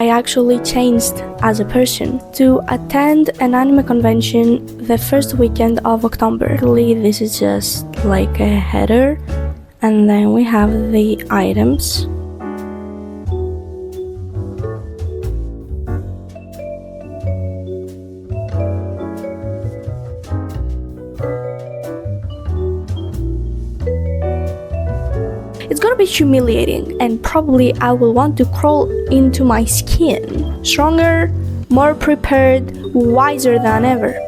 actually changed as a person to attend an anime convention the first weekend of October. This is just like a header, and then we have the items. It's gonna be humiliating, and probably I will want to crawl into my skin. Stronger, more prepared, wiser than ever.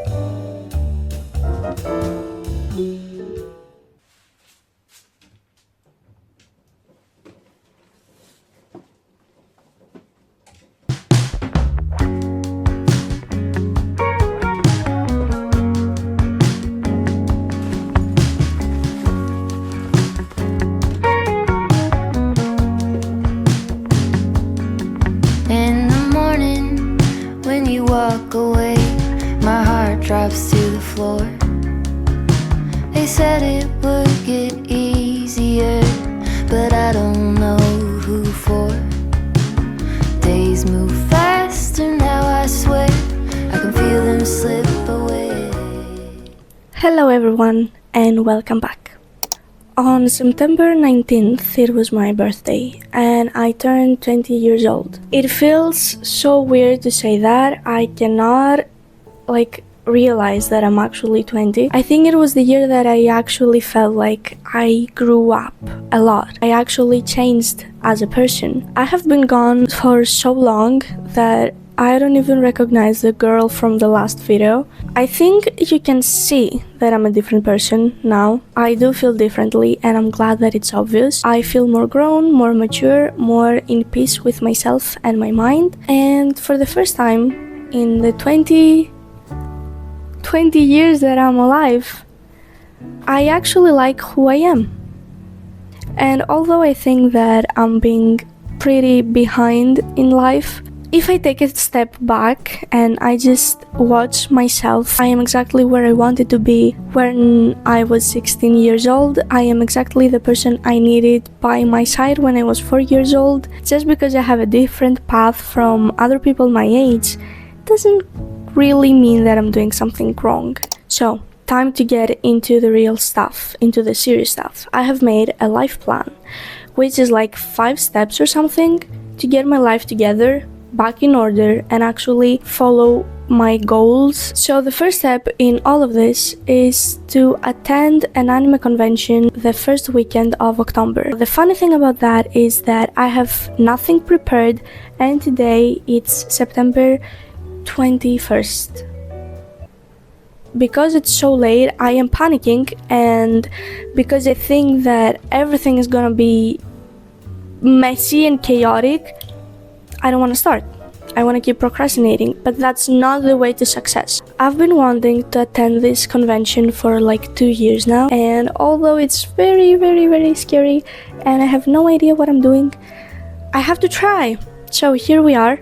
Walk away, my heart drops to the floor. They said it would get easier, but I don't know who for. Days move faster now, I swear I can feel them slip away. Hello everyone, and welcome back. On September 19th, it was my birthday, and I turned 20 years old. It feels so weird to say that. I cannot, realize that I'm actually 20. I think it was the year that I actually felt like I grew up a lot. I actually changed as a person. I have been gone for so long that I don't even recognize the girl from the last video. I think you can see that I'm a different person now. I do feel differently, and I'm glad that it's obvious. I feel more grown, more mature, more in peace with myself and my mind. And for the first time in the 20 years that I'm alive, I actually like who I am. And although I think that I'm being pretty behind in life, if I take a step back and I just watch myself, I am exactly where I wanted to be when I was 16 years old. I am exactly the person I needed by my side when I was 4 years old. Just because I have a different path from other people my age doesn't really mean that I'm doing something wrong. So, time to get into the real stuff, into the serious stuff. I have made a life plan, which is like 5 steps or something to get my life together, back in order, and actually follow my goals. So the first step in all of this is to attend an anime convention the first weekend of October. The funny thing about that is that I have nothing prepared, and today it's September 21st. Because it's so late, I am panicking, and because I think that everything is gonna be messy and chaotic, I don't want to start. I want to keep procrastinating, but that's not the way to success. I've been wanting to attend this convention for like 2 years now, and although it's very, very, very scary and I have no idea what I'm doing, I have to try. So here we are,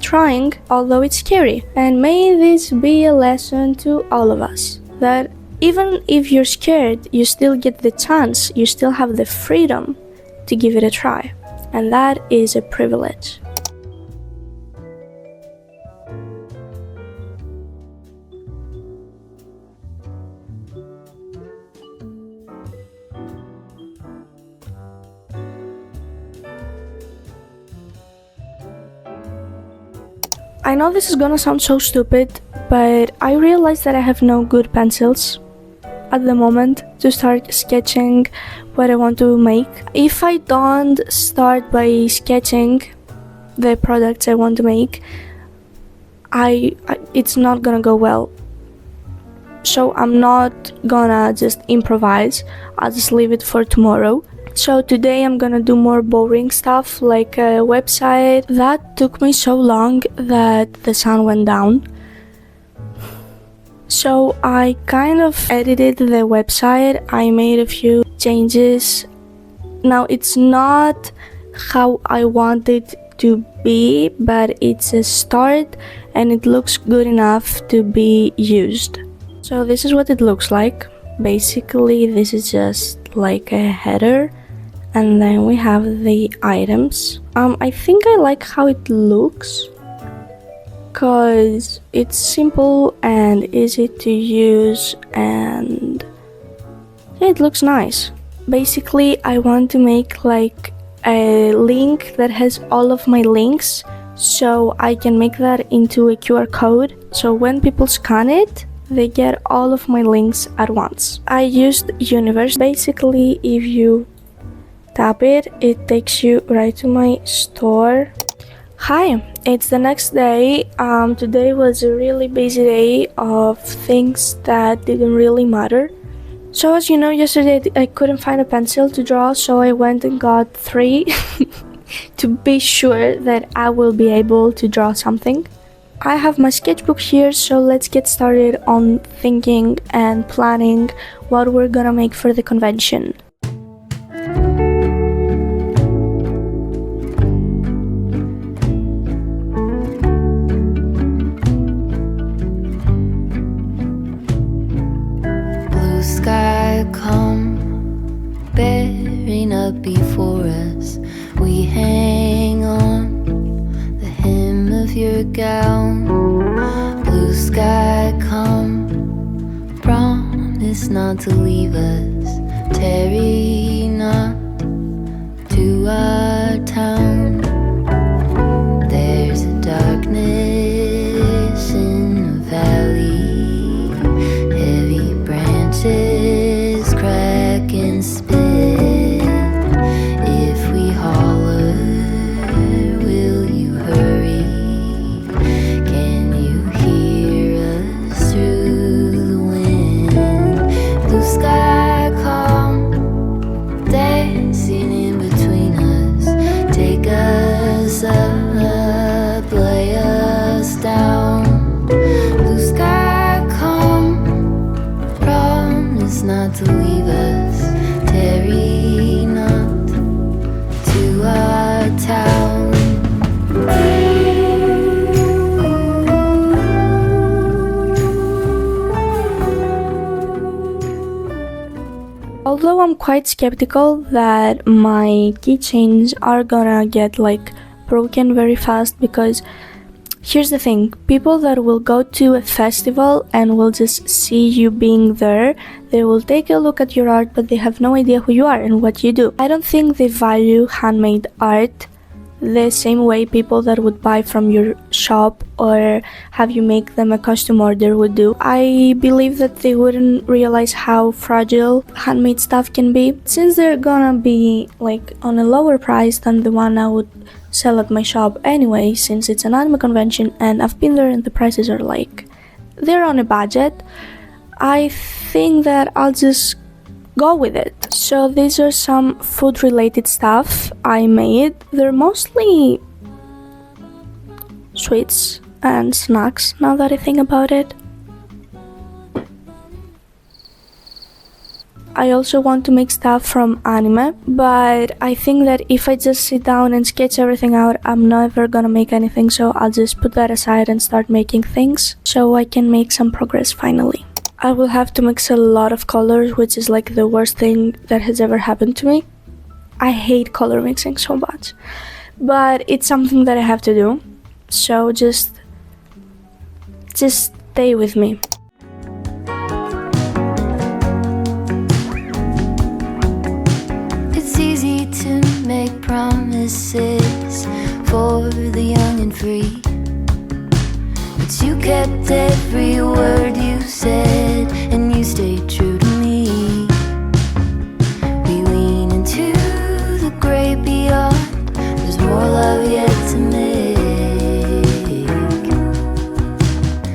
trying, although it's scary. And may this be a lesson to all of us, that even if you're scared, you still get the chance, you still have the freedom to give it a try. And that is a privilege. I know this is gonna sound so stupid, but I realized that I have no good pencils at the moment to start sketching what I want to make. If I don't start by sketching the products I want to make, it's not gonna go well. So I'm not gonna just improvise, I'll just leave it for tomorrow. So today I'm gonna do more boring stuff, like a website. That took me so long that the sun went down. So I kind of edited the website, I made a few changes. Now it's not how I want it to be, but it's a start and it looks good enough to be used. So this is what it looks like. Basically this is just like a header, And then we have the items. I think I like how it looks, cause it's simple and easy to use, and yeah, it looks nice. Basically, I want to make like a link that has all of my links, so I can make that into a QR code, so when people scan it, they get all of my links at once. I used Universe. Basically, if you tap it, it takes you right to my store. Hi, it's the next day. Today was a really busy day of things that didn't really matter. So as you know, yesterday I couldn't find a pencil to draw, so I went and got 3 to be sure that I will be able to draw something. I have my sketchbook here, so let's get started on thinking and planning what we're gonna make for the convention. Blue sky come bearing up before us. We hang on the hem of your gown. Blue sky come, promise not to leave us. Tarry not to our town. There's a darkness in the valley, heavy branches crack and split. If we holler, will you hurry? Can you hear us through the wind? Blue sky calm, dancing in between us. Take us up, lay us down. Blue sky calm, promise not to leave us. Tarry not to our town. Although I'm quite skeptical that my keychains are gonna get like broken very fast, because here's the thing, people that will go to a festival and will just see you being there, they will take a look at your art, but they have no idea who you are and what you do. I don't think they value handmade art the same way people that would buy from your shop or have you make them a custom order would do. I believe that they wouldn't realize how fragile handmade stuff can be, since they're gonna be like on a lower price than the one I would sell at my shop anyway, since it's an anime convention and I've been there and the prices are like, they're on a budget. I think that I'll just go with it. So these are some food related stuff I made. They're mostly sweets and snacks now that I think about it. I also want to make stuff from anime, but I think that if I just sit down and sketch everything out, I'm never gonna make anything, so I'll just put that aside and start making things so I can make some progress finally. I will have to mix a lot of colors, which is like the worst thing that has ever happened to me. I hate color mixing so much, but it's something that I have to do, so just stay with me. It's easy to make promises for the young and free, but you kept every word you said, and you stayed true to me. We lean into the great beyond. There's more love yet to make,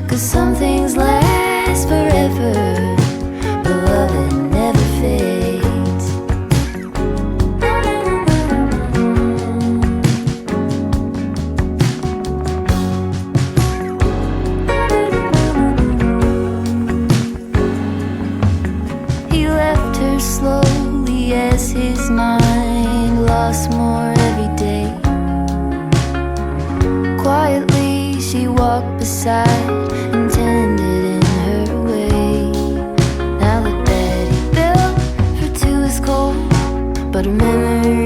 'cause some things last forever, but love it never fades. Slowly as his mind lost more every day. Quietly she walked beside and tended in her way. Now the bed he built for two is cold, but her memory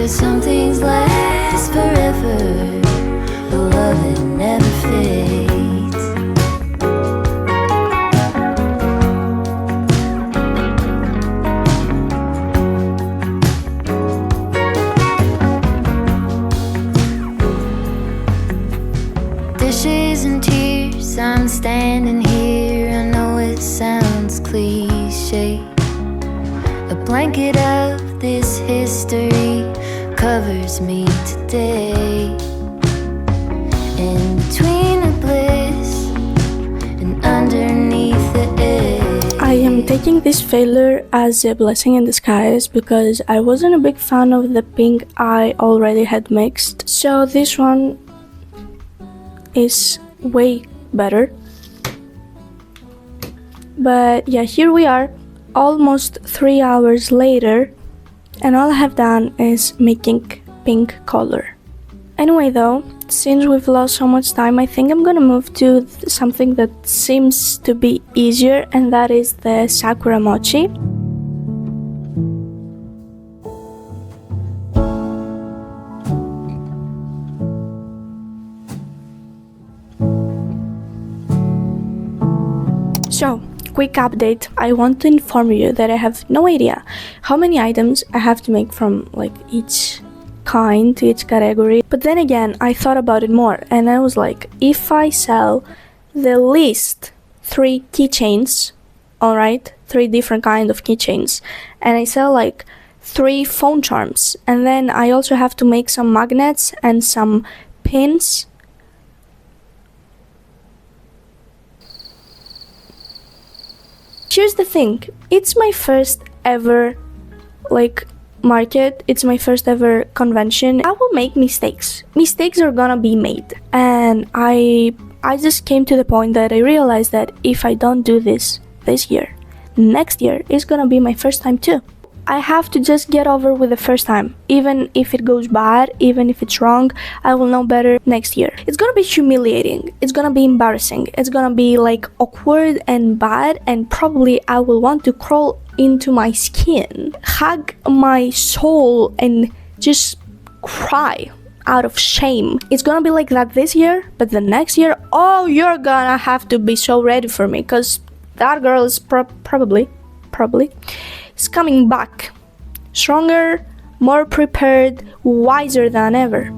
'cause some things last forever, the love that never fades. Dishes and tears, I'm standing here. I know it sounds cliche. A blanket of this history covers me today. In between the bliss and underneath the edge. I am taking this failure as a blessing in disguise because I wasn't a big fan of the pink I already had mixed. So this one is way better. But yeah, here we are, almost 3 hours later, and all I have done is making pink color. Anyway though, since we've lost so much time, I think I'm gonna move to something that seems to be easier, and that is the sakura mochi. So, quick update. I want to inform you that I have no idea how many items I have to make from like each kind, each category. But then again, I thought about it more and I was like, if I sell the least 3 keychains, alright, 3 different kind of keychains, and I sell like 3 phone charms, and then I also have to make some magnets and some pins. Here's the thing, it's my first ever market, it's my first ever convention. I will make mistakes. Mistakes are gonna be made. And I just came to the point that I realized that if I don't do this year, next year is gonna be my first time too. I have to just get over with the first time. Even if it goes bad, even if it's wrong, I will know better next year. It's gonna be humiliating. It's gonna be embarrassing. It's gonna be like awkward and bad, and probably I will want to crawl into my skin, hug my soul, and just cry out of shame. It's gonna be like that this year, but the next year, oh, you're gonna have to be so ready for me, because that girl is probably is coming back stronger, more prepared, wiser than ever.